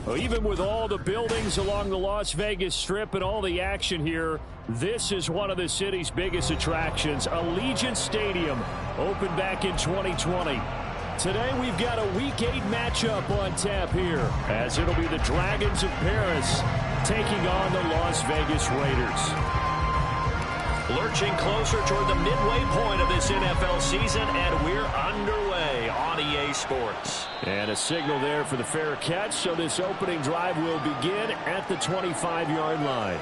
Well, even with all the buildings along the Las Vegas Strip and all the action here, this is one of the city's biggest attractions. Allegiant Stadium opened back in 2020. Today we've got a Week 8 matchup on tap here, as it'll be the Dragons of Paris taking on the Las Vegas Raiders. Lurching closer toward the midway point of this NFL season, and we're underway on EA Sports. And a signal there for the fair catch, so this opening drive will begin at the 25-yard line.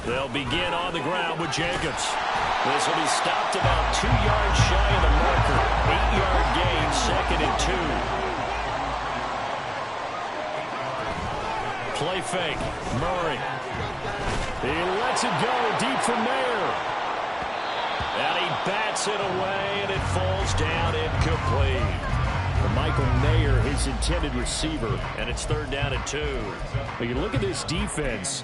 They'll begin on the ground with Jacobs. This will be stopped about 2 yards shy of the marker. 8-yard gain, 2nd and 2. Play fake. Murray. He lets it go deep from there. And he bats it away, and it falls down incomplete. Michael Mayer, his intended receiver. And it's 3rd down and 2. But you look at this defense.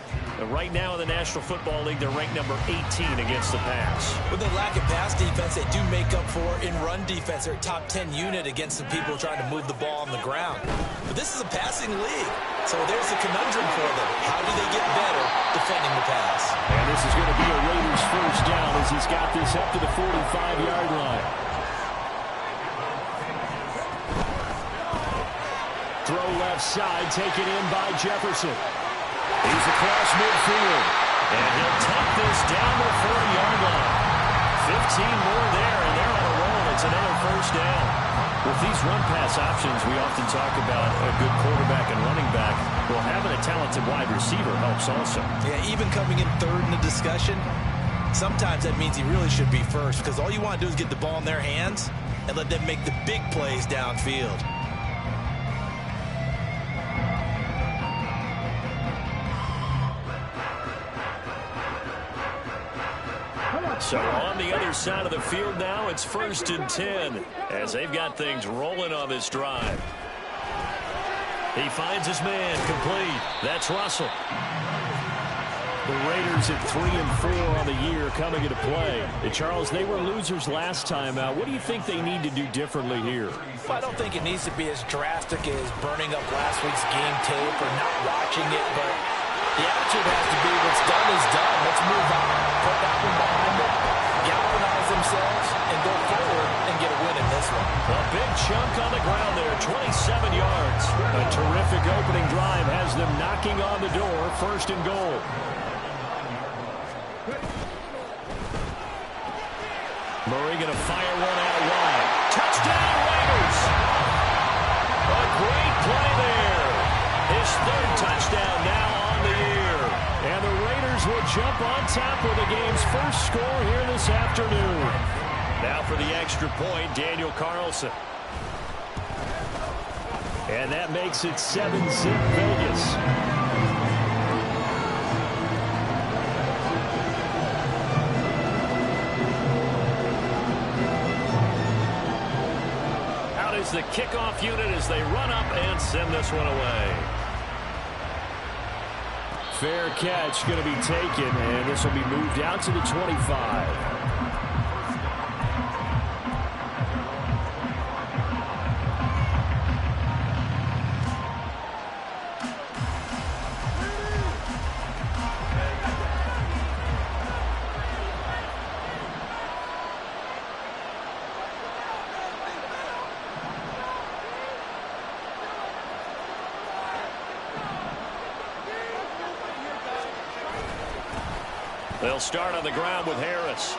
Right now in the National Football League, they're ranked number 18 against the pass. With the lack of pass defense, they do make up for in run defense. They're a top 10 unit against the people trying to move the ball on the ground. But this is a passing league, so there's a conundrum for them. How do they get better defending the pass? And this is going to be a Raiders first down as he's got this up to the 45-yard line. Throw left side, taken in by Jefferson. He's across midfield. And he'll tuck this down the 40-yard line. 15 more there, and they're on a roll. It's another first down. With these run-pass options, we often talk about a good quarterback and running back. Well, having a talented wide receiver helps also. Yeah, even coming in 3rd in the discussion, sometimes that means he really should be first, because all you want to do is get the ball in their hands and let them make the big plays downfield. So on the other side of the field now, it's 1st and 10 as they've got things rolling on this drive. He finds his man complete. That's Russell. The Raiders at 3-4 on the year coming into play. And Charles, they were losers last time out. What do you think they need to do differently here? Well, I don't think it needs to be as drastic as burning up last week's game tape or not watching it, but the attitude has to be what's done is done. Let's move on. Put that one behind them, galvanize themselves, and go forward and get a win in this one. A big chunk on the ground there, 27 yards. A terrific opening drive has them knocking on the door, 1st and goal. Murray going to fire one out wide. Touchdown, Raiders! A great play there. His 3rd touchdown now on the year. And the Raiders will jump on top of the game's first score here this afternoon. Now for the extra point, Daniel Carlson. And that makes it 7-zip Vegas. Out is the kickoff unit as they run up and send this one away. Fair catch going to be taken, and this will be moved out to the 25. They'll start on the ground with Harris.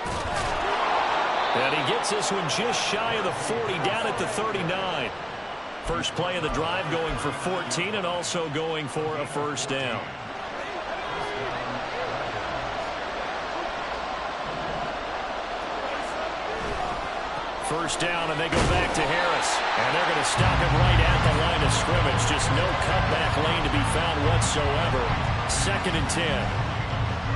And he gets this one just shy of the 40, down at the 39. First play of the drive going for 14 and also going for a first down. First down, and they go back to Harris. And they're going to stop him right at the line of scrimmage. Just no cutback lane to be found whatsoever. 2nd and 10.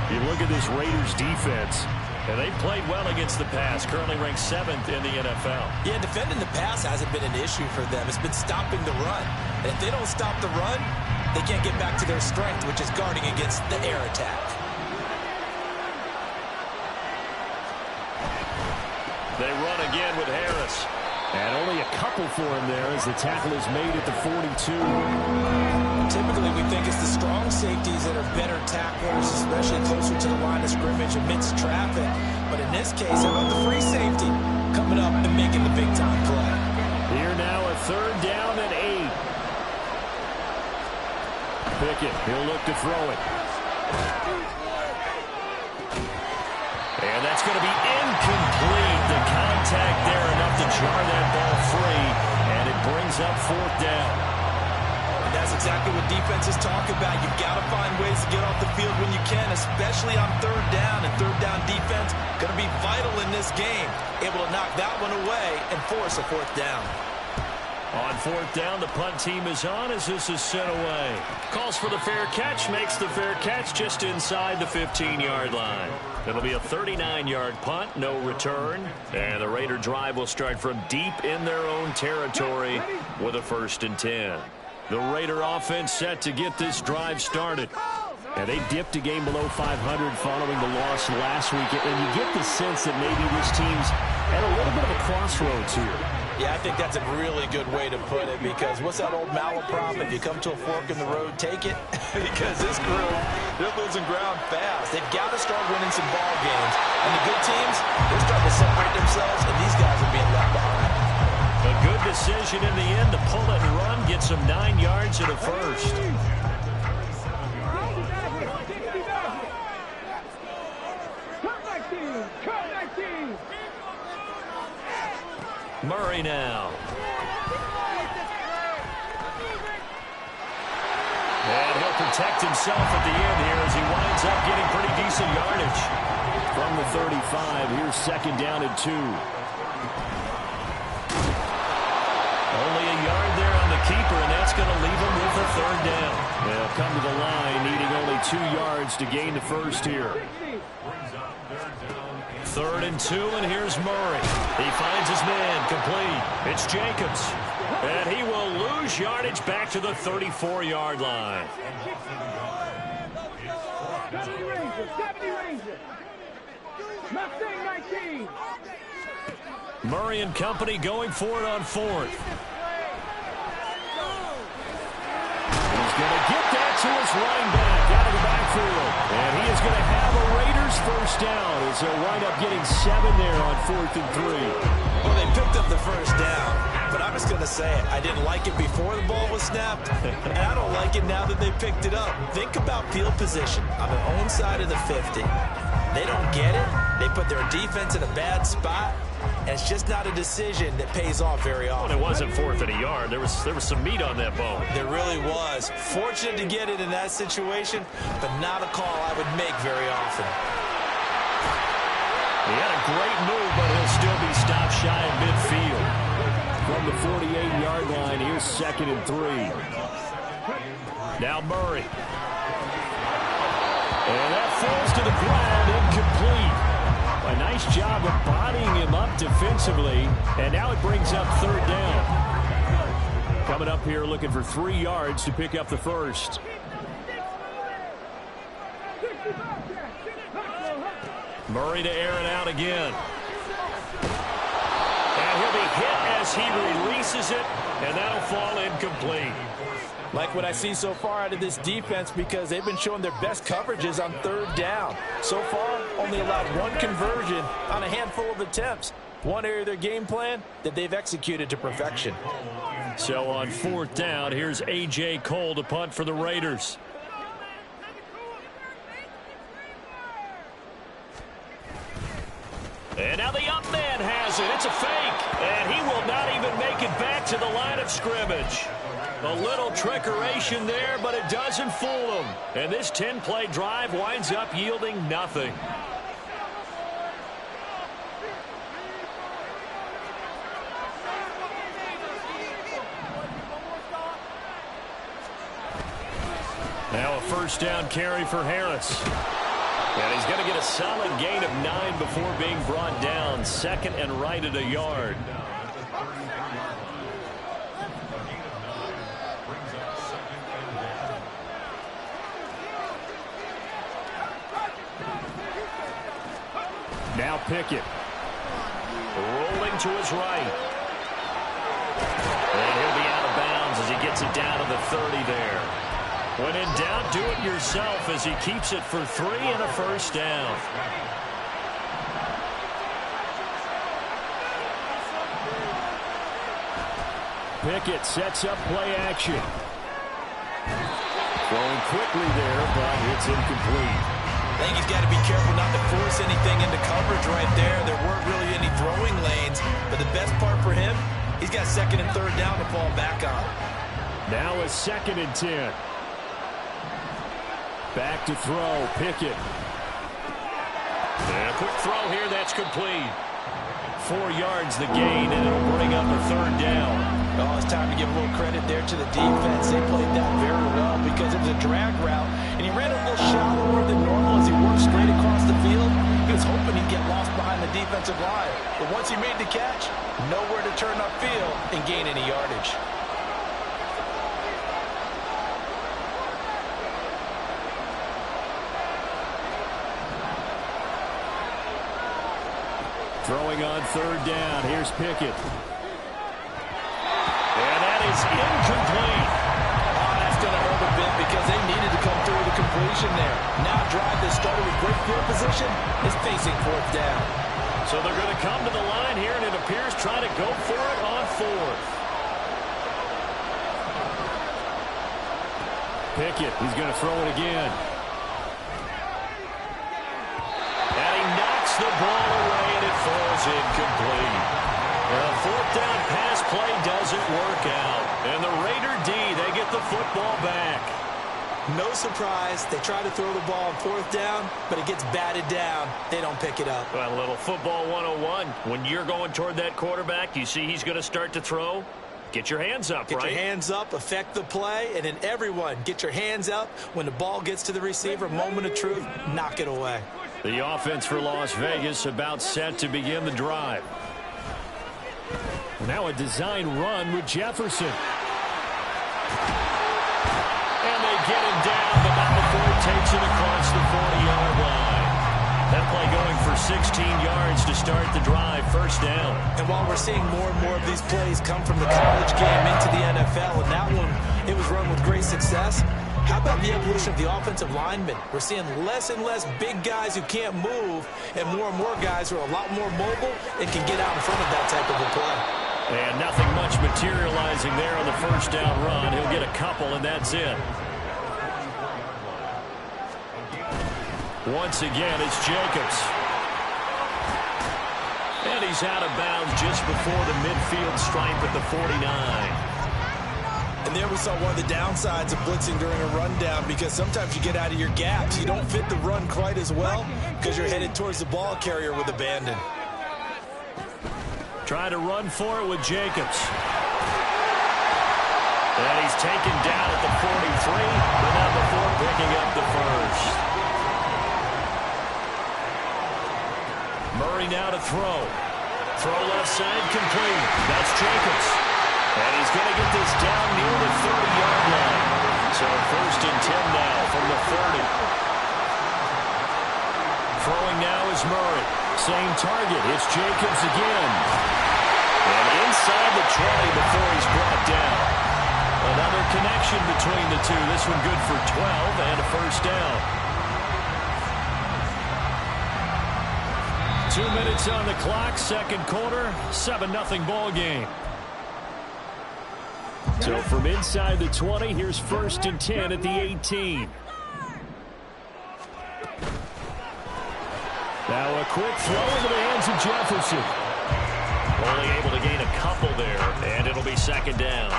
You look at this Raiders defense. And they played well against the pass, currently ranked 7th in the NFL. Yeah, defending the pass hasn't been an issue for them. It's been stopping the run. And if they don't stop the run, they can't get back to their strength, which is guarding against the air attack. They run again with Harris. And only a couple for him there as the tackle is made at the 42. Typically, we think it's the strong safeties that are better tacklers, especially closer to the line of scrimmage amidst traffic. But in this case, how about the free safety coming up and making the big-time play? Here now a 3rd down and 8. Pickett, he'll look to throw it. And that's going to be incomplete. The contact there enough to jar that ball free, and it brings up 4th down. And that's exactly what defenses talk about. You've got to find ways to get off the field when you can, especially on 3rd down. And 3rd down defense going to be vital in this game. Able to knock that one away and force a 4th down. On 4th down, the punt team is on as this is sent away. Calls for the fair catch, makes the fair catch just inside the 15-yard line. It'll be a 39-yard punt, no return. And the Raider drive will start from deep in their own territory with a 1st and 10. The Raider offense set to get this drive started. And they dipped a game below 500 following the loss last week. And you get the sense that maybe this team's at a little bit of a crossroads here. Yeah, I think that's a really good way to put it, because what's that old malaprop? If you come to a fork in the road, take it. Because this group, they're losing ground fast. They've got to start winning some ball games. And the good teams, they're starting to separate themselves, and these guys are being left behind. A good decision in the end to pull it and run, get some 9 yards and a 1st. Murray now. And he'll protect himself at the end here as he winds up getting pretty decent yardage. From the 35, here's 2nd down and 2. Only a yard there on the keeper, and that's going to leave him with a 3rd down. They'll come to the line, needing only 2 yards to gain the 1st here. 3rd and 2, and here's Murray. He finds his man, complete. It's Jacobs. And he will lose yardage back to the 34-yard line. Murray and company going for it on 4th. He's going to get that to his running back out of the backfield. And he is going to have a Raiders 1st down as they'll wind up getting 7 there on 4th and 3. Well, they picked up the 1st down, but I'm just going to say it. I didn't like it before the ball was snapped, and I don't like it now that they picked it up. Think about field position on their own side of the 50. They don't get it. They put their defense in a bad spot. And it's just not a decision that pays off very often. Well, it wasn't 4th and a yard. There was some meat on that bone. There really was. Fortunate to get it in that situation, but not a call I would make very often. He had a great move, but he'll still be stopped shy of midfield. From the 48-yard line, here's 2nd and 3. Now Murray. And that falls to the ground, incomplete. A nice job of bodying him up defensively, and now it brings up 3rd down. Coming up here looking for 3 yards to pick up the 1st. Murray to air it out again. And he'll be hit as he releases it, and that'll fall incomplete. Like what I see so far out of this defense, because they've been showing their best coverages on 3rd down. So far, only allowed 1 conversion on a handful of attempts. One area of their game plan that they've executed to perfection. So on 4th down, here's A.J. Cole to punt for the Raiders. And now the up man has it. It's a fake. And he will not even make it back to the line of scrimmage. A little trickeration there, but it doesn't fool him. And this 10-play drive winds up yielding nothing. Now a 1st down carry for Harris. And he's going to get a solid gain of 9 before being brought down. Second and right at a yard. Now Pickett. Rolling to his right. And he'll be out of bounds as he gets it down to the 30 there. When in doubt, do it yourself as he keeps it for 3 and a first down. Pickett sets up play action. Throwing quickly there, but it's incomplete. I think he's got to be careful not to force anything into coverage right there. There weren't really any throwing lanes, but the best part for him, he's got second and third down to fall back on. Now a 2nd and 10. Back to throw, Pickett. And a quick throw here, that's complete. 4 yards the gain, and it'll bring up a third down. Oh, it's time to give a little credit there to the defense. They played that very well because it was a drag route, and he ran a little shallower than normal as he worked straight across the field. He was hoping he'd get lost behind the defensive line. But once he made the catch, nowhere to turn upfield and gain any yardage. Throwing on third down. Here's Pickett. And that is incomplete. Oh, that's going to hurt a bit because they needed to come through with a completion there. Now a drive that started with great field position is facing fourth down. So they're going to come to the line here, and it appears trying to go for it on fourth. Pickett, he's going to throw it again. And he knocks the ball away, and it falls incomplete. A fourth down pass play doesn't work out. And the Raider D, they get the football back. No surprise. They try to throw the ball on fourth down, but it gets batted down. They don't pick it up. Well, a little football 101. When you're going toward that quarterback, you see he's going to start to throw. Get your hands up, right? Get your hands up, affect the play, and then everyone get your hands up. When the ball gets to the receiver, moment of truth, knock it away. The offense for Las Vegas about set to begin the drive. Now a design run with Jefferson. And they get him down, but not before he takes it across the 40-yard line. That play going for 16 yards to start the drive, first down. And while we're seeing more and more of these plays come from the college game into the NFL, and that one, it was run with great success, how about the evolution of the offensive linemen? We're seeing less and less big guys who can't move, and more guys who are a lot more mobile and can get out in front of that type of a play. And nothing much materializing there on the first down run. He'll get a couple, and that's it. Once again, it's Jacobs. And he's out of bounds just before the midfield stripe at the 49. And there we saw one of the downsides of blitzing during a rundown, because sometimes you get out of your gaps. You don't fit the run quite as well because you're headed towards the ball carrier with abandon. Trying to run for it with Jacobs. And he's taken down at the 43, but not before picking up the first. Murray now to throw. Throw left side complete. That's Jacobs. And he's going to get this down near the 30-yard line. So first and 10 now from the 30. Throwing now is Murray. Same target. It's Jacobs again. And inside the 20 before he's brought down. Another connection between the two. This one good for 12 and a first down. 2 minutes on the clock, second quarter, 7-0 ball game. So from inside the 20, here's first and 10 at the 18. Now a quick throw into the hands of Jefferson. Only able to gain a couple there, and it'll be second down.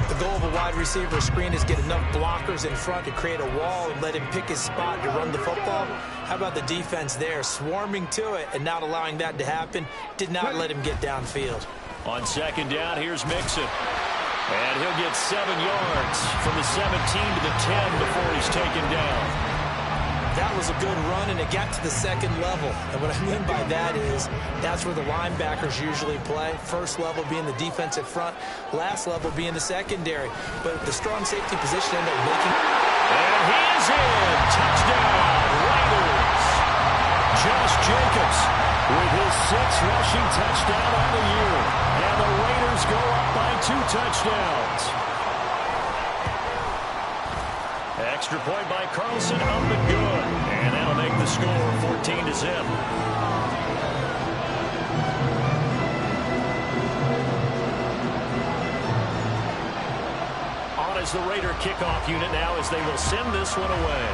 The goal of a wide receiver screen is get enough blockers in front to create a wall and let him pick his spot to run the football. How about the defense there, swarming to it and not allowing that to happen? Did not let him get downfield. On second down, here's Mixon. And he'll get 7 yards from the 17 to the 10 before he's taken down. That was a good run, and it got to the second level. And what I mean by that is that's where the linebackers usually play. First level being the defensive front, last level being the secondary. But the strong safety position ended up making... And he is in. Touchdown, Raiders. Josh Jacobs with his 6th rushing touchdown on the year. And the Raiders go up by 2 touchdowns. Extra point by Carlson, up and good. And that'll make the score 14-0. On is the Raider kickoff unit now as they will send this one away.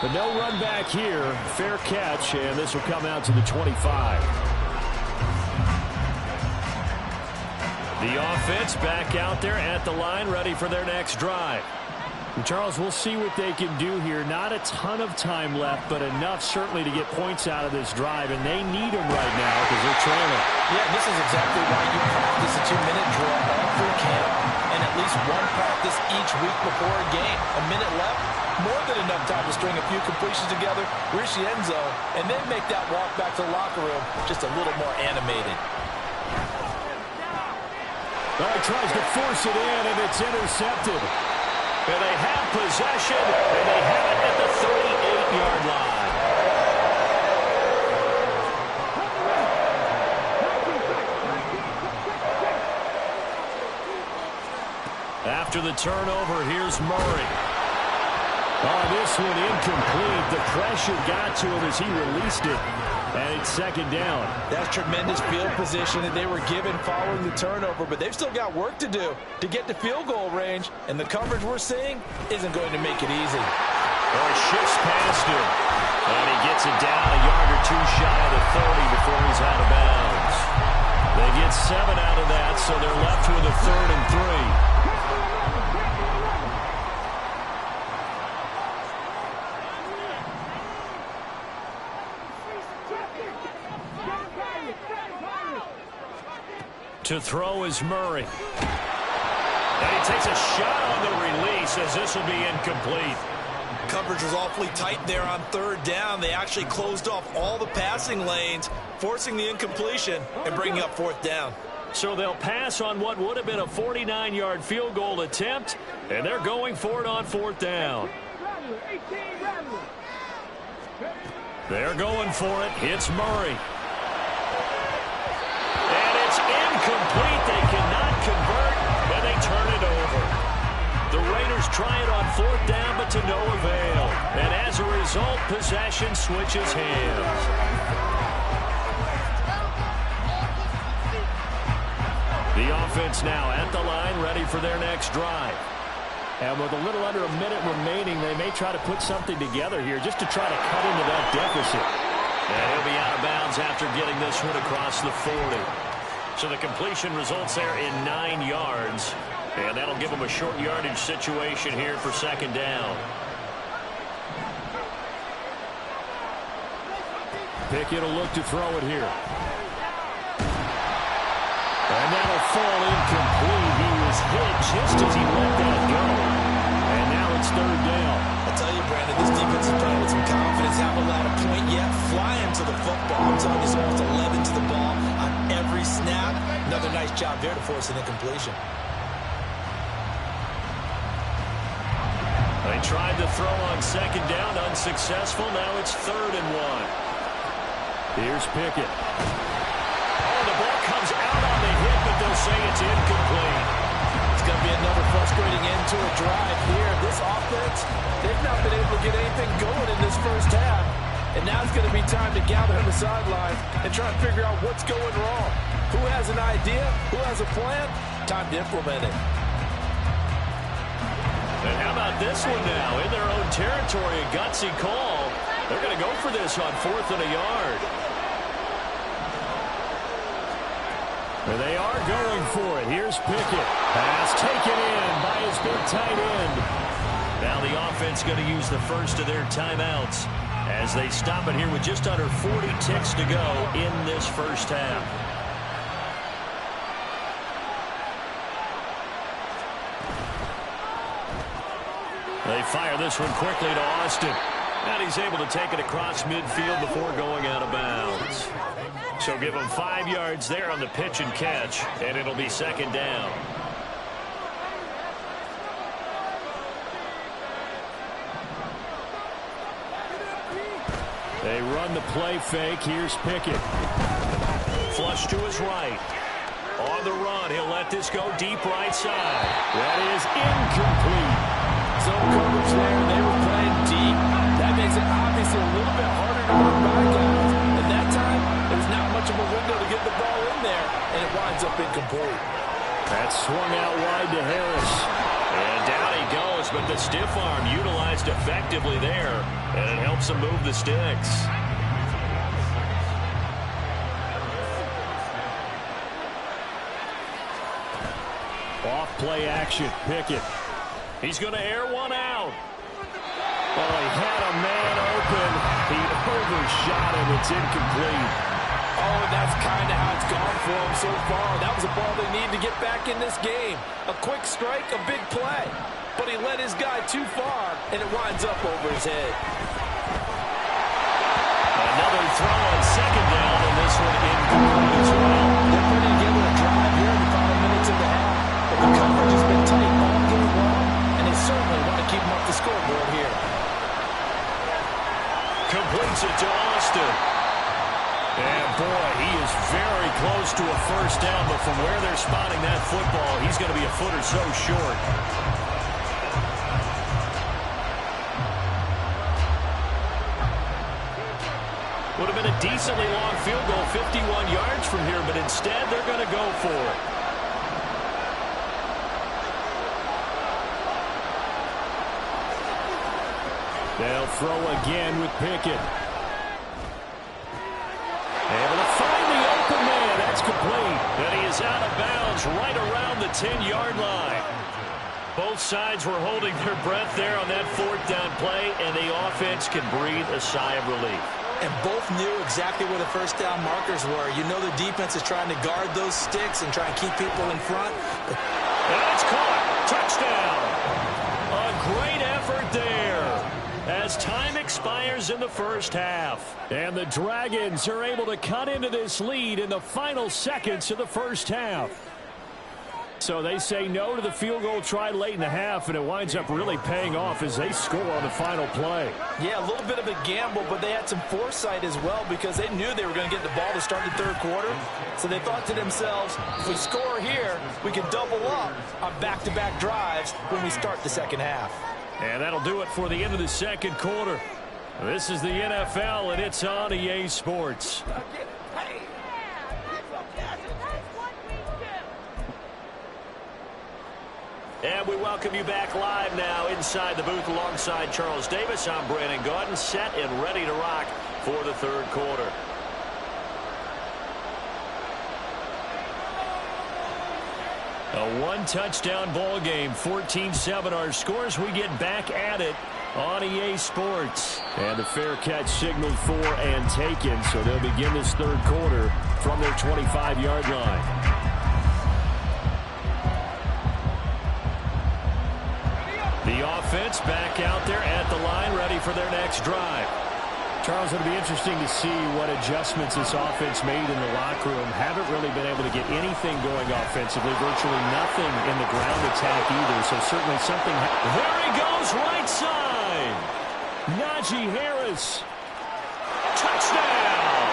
But no run back here. Fair catch, and this will come out to the 25. The offense back out there at the line, ready for their next drive. And Charles, we'll see what they can do here. Not a ton of time left, but enough certainly to get points out of this drive, and they need them right now because they're trailing. Yeah, this is exactly why you practice a 2-minute drill all through camp and at least one practice each week before a game. A minute left, more than enough time to string a few completions together, reach the end zone, and then make that walk back to the locker room just a little more animated. Oh, he tries to force it in, and it's intercepted. And they have possession, and they have it at the 38-yard line. After the turnover, here's Murray. Oh, this one incomplete. The pressure got to him as he released it. And it's 2nd down. That's tremendous field position that they were given following the turnover, but they've still got work to do to get to field goal range, and the coverage we're seeing isn't going to make it easy. Or shifts past him. And he gets it down a yard or 2 shy of the 30 before he's out of bounds. They get 7 out of that, so they're left with a 3rd and 3. To throw is Murray. And he takes a shot on the release as this will be incomplete. Coverage was awfully tight there on 3rd down. They actually closed off all the passing lanes, forcing the incompletion and bringing up 4th down. So they'll pass on what would have been a 49-yard field goal attempt, and they're going for it on 4th down. They're going for it. It's Murray. Incomplete. They cannot convert, and they turn it over. The Raiders try it on 4th down, but to no avail. And as a result, possession switches hands. The offense now at the line, ready for their next drive. And with a little under a minute remaining, they may try to put something together here just to try to cut into that deficit. And he'll be out of bounds after getting this one across the 40. So the completion results there in 9 yards. And that'll give them a short yardage situation here for 2nd down. Pickett will look to throw it here. And that'll fall incomplete. He was hit just as he let that go. And now it's 3rd down. I'll tell you, Brandon, this defense is playing with some confidence. Haven't allowed a point yet. Flying to the football. I'm telling you, almost 11 to the ball on every snap. Another nice job there to force an incompletion. They tried to throw on 2nd down, unsuccessful. Now it's 3rd and 1. Here's Pickett. Oh, the ball comes out on the hit, but they'll say it's incomplete. It's going to be another frustrating end to a drive here. This offense, they've not been able to get anything going in this first half. And now it's going to be time to gather on the sideline and try to figure out what's going wrong. Who has an idea? Who has a plan? Time to implement it. And how about this one now? In their own territory, a gutsy call. They're going to go for this on 4th and a yard. And they are going for it. Here's Pickett. Pass taken in by his big tight end. Now the offense going to use the first of their timeouts as they stop it here with just under 40 ticks to go in this first half. They fire this one quickly to Austin. And he's able to take it across midfield before going out of bounds. So give him 5 yards there on the pitch and catch, and it'll be second down. They run the play fake. Here's Pickett. Flush to his right. On the run, he'll let this go deep right side. That is incomplete. Zone coverage there. They were playing deep. That makes it obviously a little bit harder to run by guys. And that time, there's not much of a window to get the ball in there, and it winds up incomplete. That swung out wide to Harris. And down he goes, but the stiff arm utilized effectively there, and it helps him move the sticks. Off play action, Pickett. He's going to air one out. Oh, he had a man open. He overshot him. It's incomplete. Oh, and that's kind of how it's gone for him so far. That was a ball they need to get back in this game. A quick strike, a big play. But he led his guy too far, and it winds up over his head. Another throw on second down, and this one incomplete as well. They're putting together a drive here in the final minutes of the half. But the coverage has been tight all game long, and they certainly want to keep him off the scoreboard here. Completes it to Austin. And boy, he is very close to a first down, but from where they're spotting that football, he's going to be a foot or so short. Would have been a decently long field goal, 51 yards from here, but instead they're going to go for it. They'll throw again with Pickett. Able to find the open man. That's complete. And he is out of bounds right around the 10-yard line. Both sides were holding their breath there on that fourth down play, and the offense can breathe a sigh of relief. And both knew exactly where the first down markers were. You know the defense is trying to guard those sticks and try and keep people in front. And it's caught. Touchdown. A great effort there as time expires in the first half. And the Dragons are able to cut into this lead in the final seconds of the first half. So they say no to the field goal try late in the half, and it winds up really paying off as they score on the final play. Yeah, a little bit of a gamble, but they had some foresight as well because they knew they were going to get the ball to start the third quarter. So they thought to themselves, if we score here, we can double up on back-to-back drives when we start the second half. And that'll do it for the end of the second quarter. This is the NFL, and it's on EA Sports. And we welcome you back live now inside the booth alongside Charles Davis. I'm Brandon Gaudin, set and ready to rock for the third quarter. A one-touchdown ball game, 14-7 our scores. We get back at it on EA Sports. And the fair catch signaled for and taken, so they'll begin this third quarter from their 25-yard line. The offense back out there at the line, ready for their next drive. Charles, it'll be interesting to see what adjustments this offense made in the locker room. Haven't really been able to get anything going offensively, virtually nothing in the ground attack either, so certainly something. There he goes, right side. Najee Harris. Touchdown.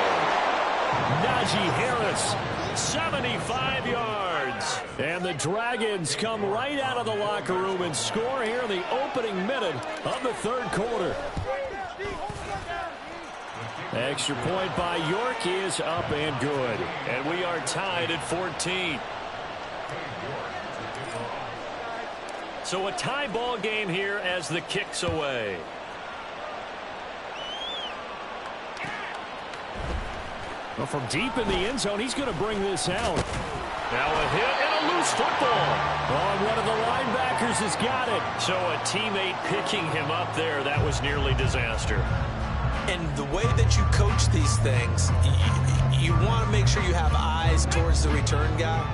Najee Harris. 75 yards. And the Dragons come right out of the locker room and score here in the opening minute of the third quarter. Extra point by York is up and good. And we are tied at 14. So a tie ball game here as the kick's away. Well, from deep in the end zone, he's going to bring this out. Now a hit and a loose football. Oh, one of the linebackers has got it. So a teammate picking him up there, that was nearly disaster. And the way that you coach these things, you want to make sure you have eyes towards the return guy.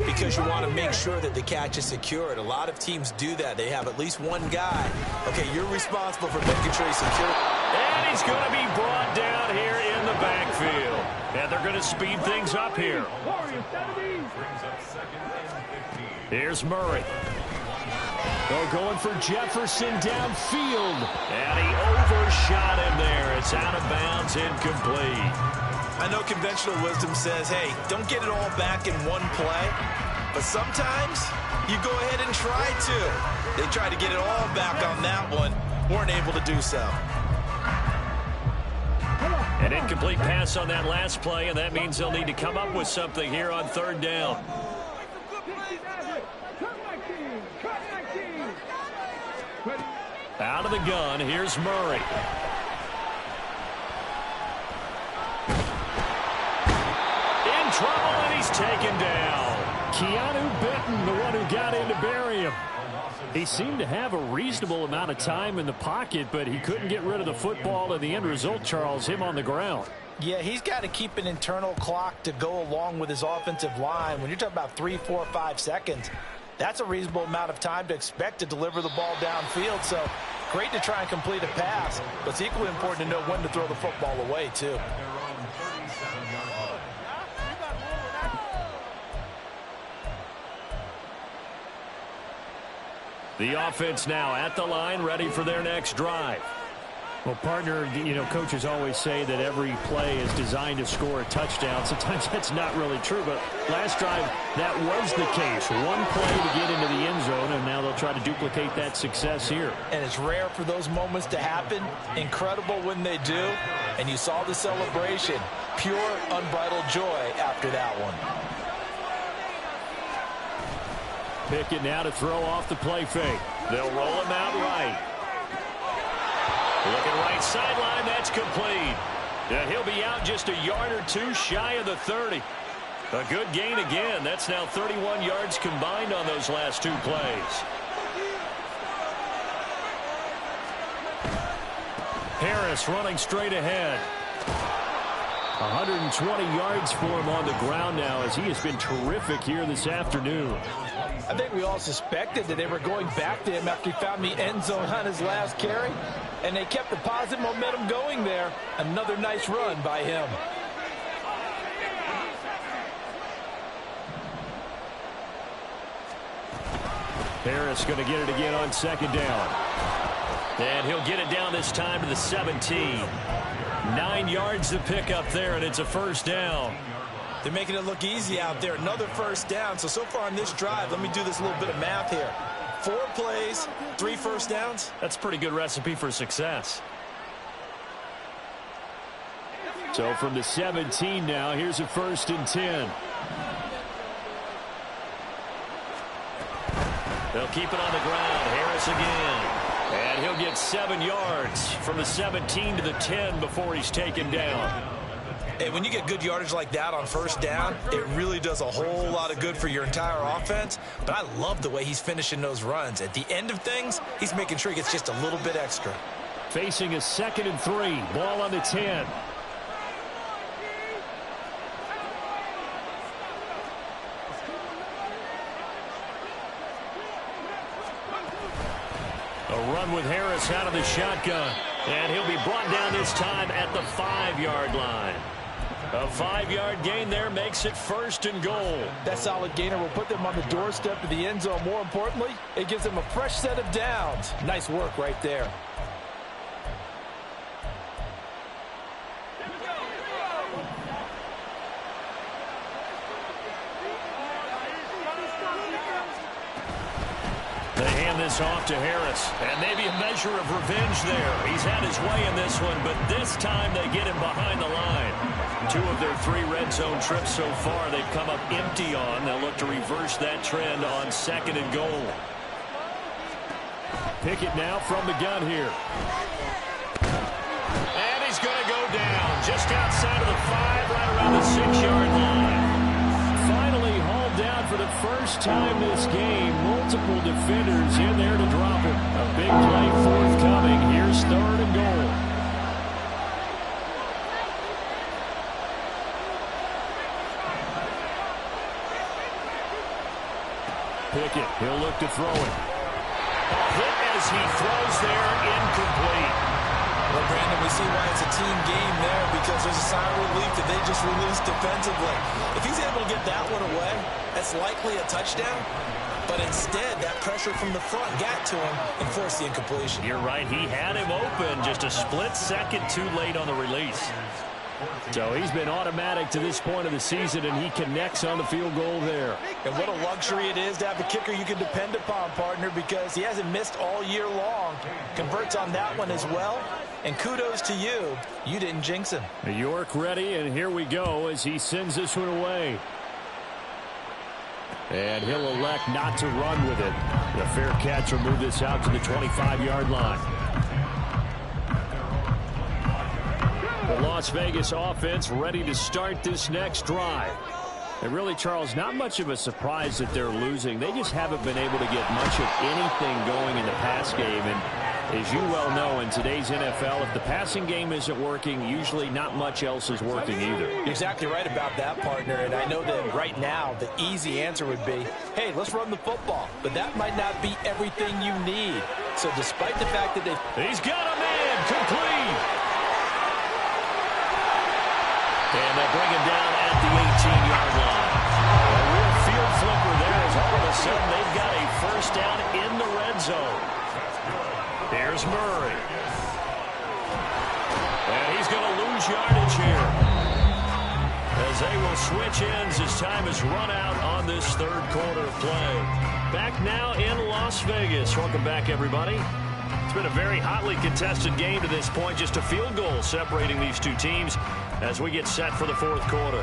because you want to make sure that the catch is secured. A lot of teams do that. They have at least one guy. Okay, you're responsible for making sure he's secure. And he's going to be brought down here in the backfield. And they're going to speed things up here. Here's Murray. They're going for Jefferson downfield. And he overshot him there. It's out of bounds, incomplete. I know conventional wisdom says, hey, don't get it all back in one play. But sometimes you go ahead and try to. They tried to get it all back on that one. Weren't able to do so. An incomplete pass on that last play, and that means they'll need to come up with something here on third down. Out of the gun, here's Murray. In trouble, and he's taken down. Keanu Benton, the one who got in to bury him. He seemed to have a reasonable amount of time in the pocket, but he couldn't get rid of the football, and the end result, Charles, him on the ground. Yeah, he's got to keep an internal clock to go along with his offensive line. When you're talking about 3, 4, 5 seconds, that's a reasonable amount of time to expect to deliver the ball downfield. So great to try and complete a pass, but it's equally important to know when to throw the football away, too. The offense now at the line, ready for their next drive. Well, partner, you know, coaches always say that every play is designed to score a touchdown. Sometimes that's not really true, but last drive, that was the case. One play to get into the end zone, and now they'll try to duplicate that success here. And it's rare for those moments to happen. Incredible when they do. And you saw the celebration. Pure, unbridled joy after that one. Pickett now to throw off the play fake. They'll roll him out right. Looking right sideline, that's complete. And he'll be out just a yard or two shy of the 30. A good gain again. That's now 31 yards combined on those last two plays. Harris running straight ahead. 120 yards for him on the ground now as he has been terrific here this afternoon. I think we all suspected that they were going back to him after he found the end zone on his last carry, and they kept the positive momentum going there. Another nice run by him. Harris going to get it again on second down. And he'll get it down this time to the 17. 9 yards to pick up there, and it's a first down. They're making it look easy out there. Another first down. So far on this drive, let me do this little bit of math here. 4 plays, 3 first downs. That's a pretty good recipe for success. So from the 17 now, here's a 1st and 10. They'll keep it on the ground. Harris again. And he'll get 7 yards from the 17 to the 10 before he's taken down. Hey, when you get good yardage like that on first down, it really does a whole lot of good for your entire offense. But I love the way he's finishing those runs. At the end of things, he's making sure he gets just a little bit extra. Facing a 2nd and 3. Ball on the 10. A run with Harris out of the shotgun. And he'll be brought down this time at the 5-yard line. A 5-yard gain there makes it 1st and goal. That solid gainer will put them on the doorstep of the end zone. More importantly, it gives them a fresh set of downs. Nice work right there. They hand this off to Harris, and maybe a measure of revenge there. He's had his way in this one, but this time they get him behind the line. 2 of their 3 red zone trips so far they've come up empty on. They'll look to reverse that trend on 2nd and goal. Pickett now from the gun here. And he's going to go down just outside of the 5, right around the 6-yard line. Finally hauled down for the first time this game. Multiple defenders in there to drop him. A big play forthcoming. Here's 3rd and goal. Pickett. He'll look to throw it. Hit as he throws there, incomplete. Well, Brandon, we see why it's a team game there, because there's a sigh of relief that they just released defensively. If he's able to get that one away, that's likely a touchdown. But instead, that pressure from the front got to him and forced the incompletion. You're right. He had him open, just a split second too late on the release. So he's been automatic to this point of the season, and he connects on the field goal there. And what a luxury it is to have a kicker you can depend upon, partner, because he hasn't missed all year long. Converts on that one as well. And kudos to you. You didn't jinx him. York ready, and here we go as he sends this one away. And he'll elect not to run with it. The fair catch will move this out to the 25-yard line. The Las Vegas offense ready to start this next drive. And really, Charles, not much of a surprise that they're losing. They just haven't been able to get much of anything going in the pass game. And as you well know, in today's NFL, if the passing game isn't working, usually not much else is working either. You're exactly right about that, partner. And I know that right now the easy answer would be, hey, let's run the football. But that might not be everything you need. So despite the fact that He's got a man complete. And they'll bring him down at the 18-yard line. A real field flipper there as all of a sudden they've got a first down in the red zone. Here's Murray. And he's going to lose yardage here, as they will switch ends as time has run out on this third quarter of play. Back now in Las Vegas. Welcome back, everybody. It's been a very hotly contested game to this point. Just a field goal separating these two teams as we get set for the fourth quarter.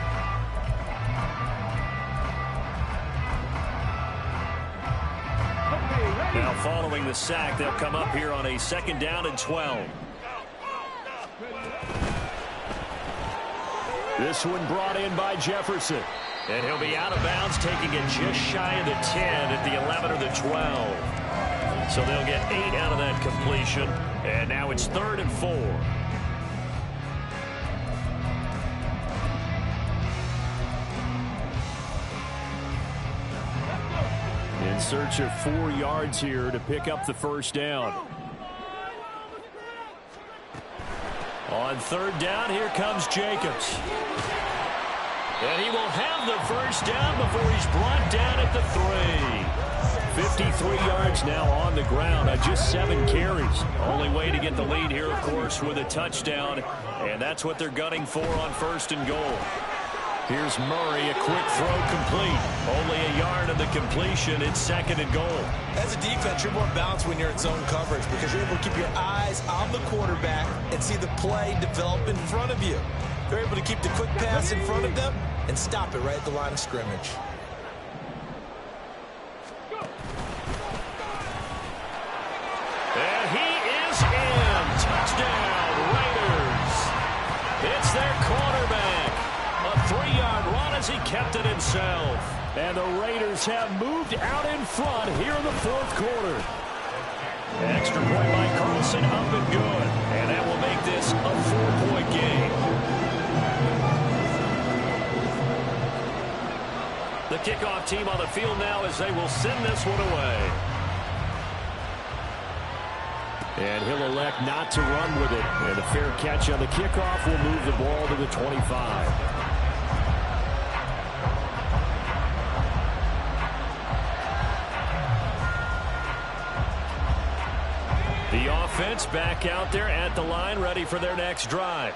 Now following the sack, they'll come up here on a 2nd down and 12. This one brought in by Jefferson. And he'll be out of bounds, taking it just shy of the 10 at the 11 or the 12. So they'll get 8 out of that completion. And now it's 3rd and 4. In search of 4 yards here to pick up the first down. On 3rd down, here comes Jacobs. And he will have the first down before he's brought down at the 3. 53 yards now on the ground on just 7 carries. Only way to get the lead here, of course, with a touchdown. And that's what they're gunning for on 1st and goal. Here's Murray, a quick throw complete. Only a yard of the completion. It's 2nd and goal. as a defense, you're more balanced when you're in zone coverage because you're able to keep your eyes on the quarterback and see the play develop in front of you. You're able to keep the quick pass in front of them and stop it right at the line of scrimmage. And he is in. Touchdown, Raiders. It's their quarterback. A 3-yard run as he kept it himself. And the Raiders have moved out in front here in the fourth quarter. Extra point by Carlson, up and good. And that will make this a 4-point game. The kickoff team on the field now as they will send this one away. And he'll elect not to run with it. And a fair catch on the kickoff will move the ball to the 25. The offense back out there at the line, ready for their next drive.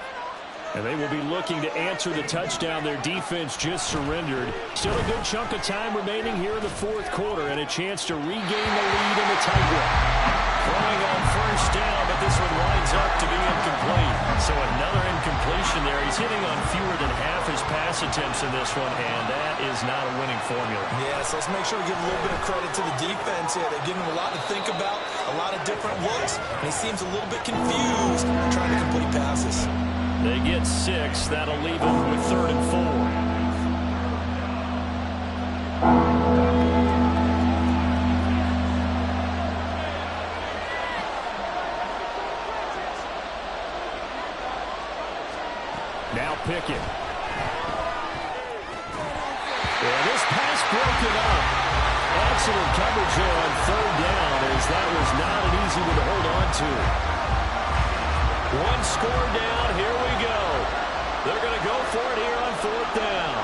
And they will be looking to answer the touchdown their defense just surrendered. Still a good chunk of time remaining here in the fourth quarter and a chance to regain the lead in the tightrope. Throwing on first down, but this one winds up to be incomplete. So another incompletion there. He's hitting on fewer than half his pass attempts in this one, and that is not a winning formula. Yeah, so let's make sure we give a little bit of credit to the defense here. They're giving him a lot to think about, a lot of different looks, and he seems a little bit confused trying to complete passes. They get 6. That'll leave them with 3rd and 4. Now Pickett. And this pass broken up. And excellent coverage there on third down, as that was not an easy one to hold on to. One score down. Here we go. They're going to go for it here on fourth down.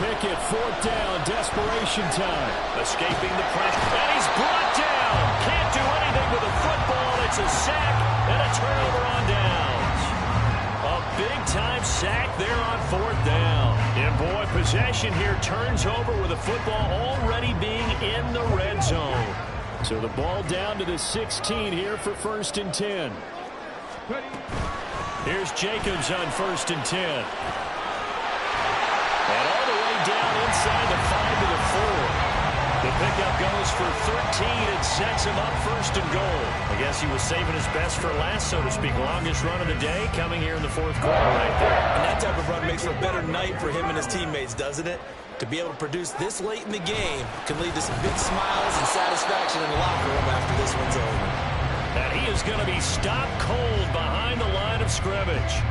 Pickett, fourth down, desperation time. Escaping the pressure, and he's brought down. Can't do anything with the football. It's a sack and a turnover on downs. A big-time sack there on fourth down. And, boy, possession here turns over with the football already being in the red zone. So the ball down to the 16 here for 1st and 10. Here's Jacobs on 1st and 10. And all the way down inside the 5 to the 4. The pickup goes for 13 and sets him up 1st and goal. I guess he was saving his best for last, so to speak. Longest run of the day coming here in the 4th quarter right there. And that type of run makes for a better night for him and his teammates, doesn't it? To be able to produce this late in the game can lead to some big smiles and satisfaction in the locker room after this one's over. And he is going to be stopped cold behind the line of scrimmage.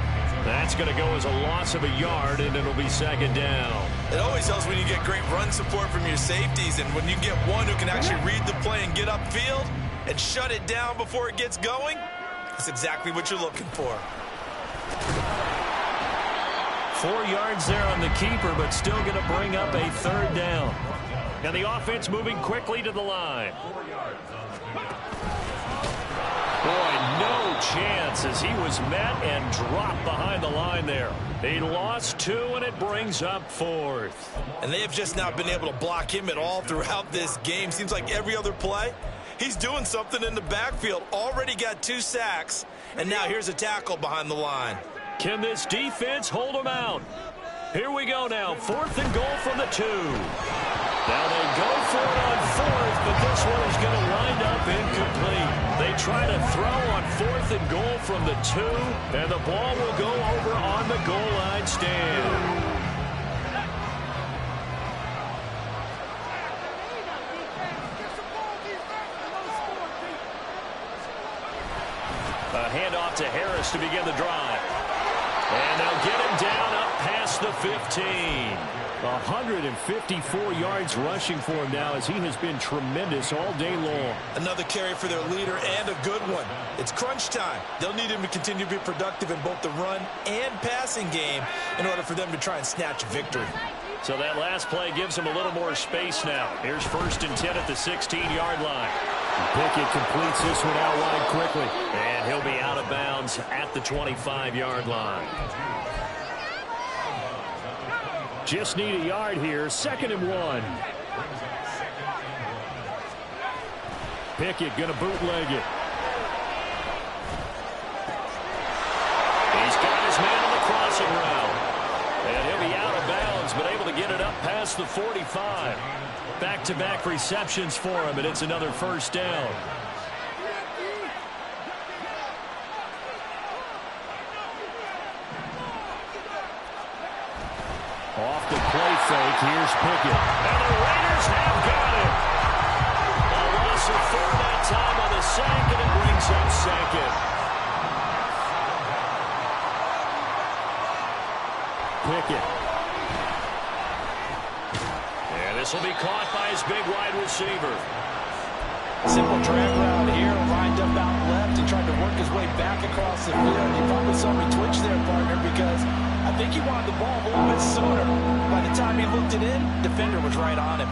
That's going to go as a loss of a yard, and it'll be 2nd down. It always helps when you get great run support from your safeties, and when you get one who can actually read the play and get upfield and shut it down before it gets going, that's exactly what you're looking for. 4 yards there on the keeper, but still going to bring up a 3rd down. And the offense moving quickly to the line. Boy, no chance as he was met and dropped behind the line there. He lost 2, and it brings up 4th. And they have just not been able to block him at all throughout this game. Seems like every other play, he's doing something in the backfield. Already got 2 sacks, and now here's a tackle behind the line. Can this defense hold him out? Here we go now, 4th and goal from the 2. Now they go for it on 4th, but this one is going to wind up incomplete. They try to throw on 4th and goal from the 2, and the ball will go over on the goal line stand. A handoff to Harris to begin the drive. And they'll get him down up past the 15. 154 yards rushing for him now, as he has been tremendous all day long. Another carry for their leader, and a good one. It's crunch time. They'll need him to continue to be productive in both the run and passing game in order for them to try and snatch a victory. So that last play gives him a little more space now. Here's 1st and 10 at the 16-yard line. Pickett completes this one out wide quickly. And he'll be out of bounds at the 25-yard line. Just need a yard here. 2nd and 1. Pickett going to bootleg it. He's got his man on the crossing route. And he'll be out of bounds, but able to get it up past the 45. Back-to-back receptions for him, and it's another 1st down. Off the play fake, here's Pickett. And the Raiders have got it. A loss of 4 that time on the sack, and it brings up 2nd. Pickett. And this will be caught by his big wide receiver. Simple drag route here, lined up out left and tried to work his way back across the field. You probably saw me twitch there, partner, because I think he wanted the ball a little bit sooner. By the time he looked it in, defender was right on him.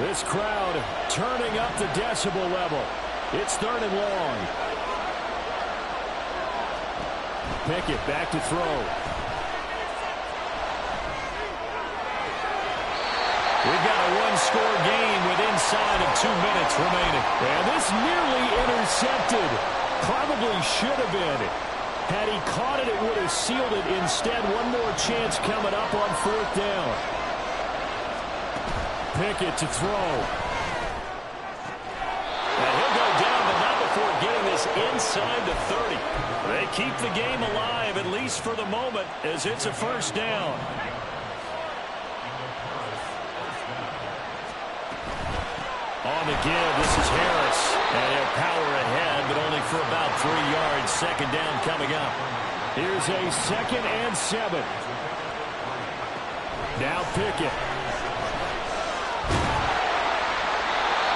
This crowd turning up the decibel level. It's 3rd and long. Pickett back to throw. We've got a one-score game with inside of 2 minutes remaining. And this nearly intercepted. Probably should have been. Had he caught it, it would have sealed it. Instead, one more chance coming up on 4th down. Pickett to throw. And he'll go down, but not before getting this inside the 30. They keep the game alive, at least for the moment, as it's a 1st down. On the give, this is Harris. And he'll power ahead, but only for about 3 yards. 2nd down coming up. Here's a 2nd and 7. Now Pickett.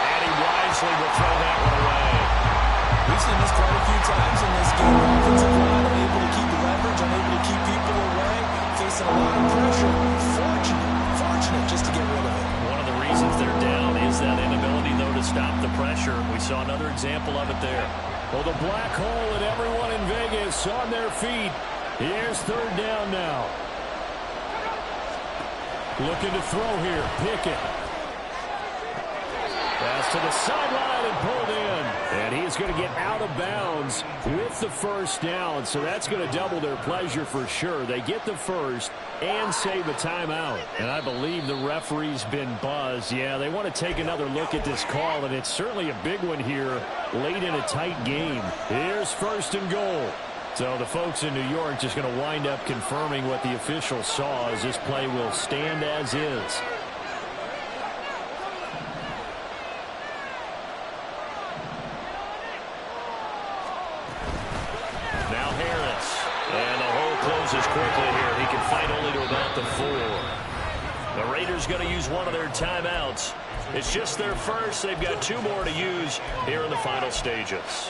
And he wisely will throw that one away. We've seen this quite a few times in this game. Offensive line unable to keep leverage, unable to keep people away, facing a lot of pressure. Fortunate just to get rid of it. One of the reasons they're down is that inability, though, to stop the pressure. We saw another example of it there. Well, the black hole and everyone in Vegas on their feet. Here's third down now. Looking to throw here. Pickett. Pass to the sideline and pulled in. And he's going to get out of bounds with the first down. So that's going to double their pleasure for sure. They get the first and save a timeout. And I believe the referee's been buzzed. Yeah, they want to take another look at this call, and it's certainly a big one here late in a tight game. Here's first and goal. So the folks in New York just going to wind up confirming what the official saw, as this play will stand as is. Now Harris. And the hole closes quickly here. He can fight only to about the 4. The Raiders going to use one of their timeouts. It's just their first. They've got 2 more to use here in the final stages.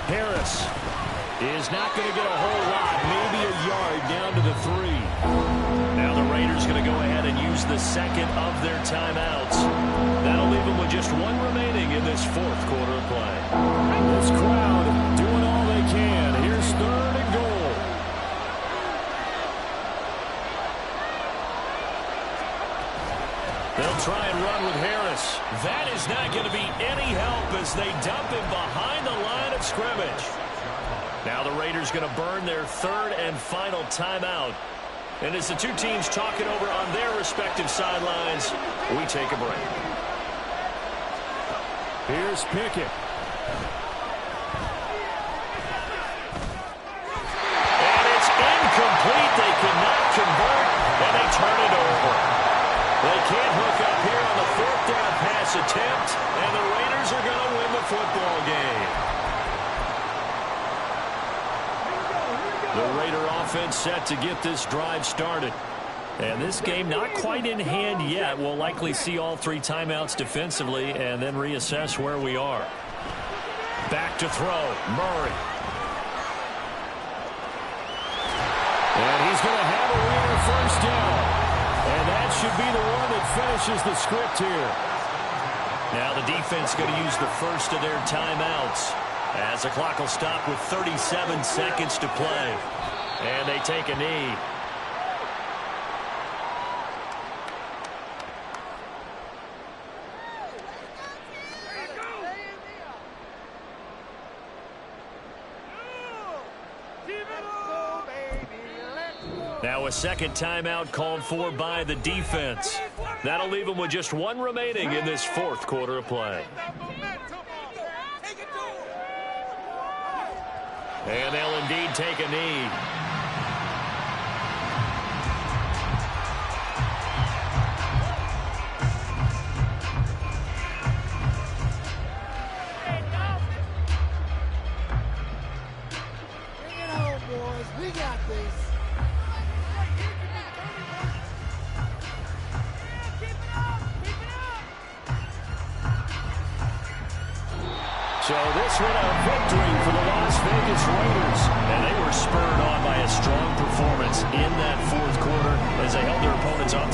Harris is not going to get a whole lot, maybe a yard down to the 3. Now the Raiders going to go ahead and use the second of their timeouts. That'll leave them with just 1 remaining in this 4th quarter of play. This crowd doing all they can. Here's third and goal. They'll try and run with Harris. That is not going to be any help as they dump him behind the line of scrimmage. Now the Raiders going to burn their 3rd and final timeout. And as the 2 teams talk it over on their respective sidelines, we take a break. Here's Pickett. And it's incomplete. They cannot convert, and they turn it over. They can't hook up here on the 4th down pass attempt, and the Raiders are going to win the football game. The Raider offense set to get this drive started. And this game not quite in hand yet. We'll likely see all 3 timeouts defensively and then reassess where we are. Back to throw. Murray. And he's going to have a winner first down. And that should be the one that finishes the script here. Now the defense going to use the first of their timeouts as the clock will stop with 37 seconds to play. And they take a knee. Now a second timeout called for by the defense. That'll leave them with just 1 remaining in this 4th quarter of play. And they'll indeed take a knee. Bring it home, boys. We got this. So this one a victory for the Las Vegas Raiders. And they were spurred on by a strong performance in that 4th quarter as they held their opponents off.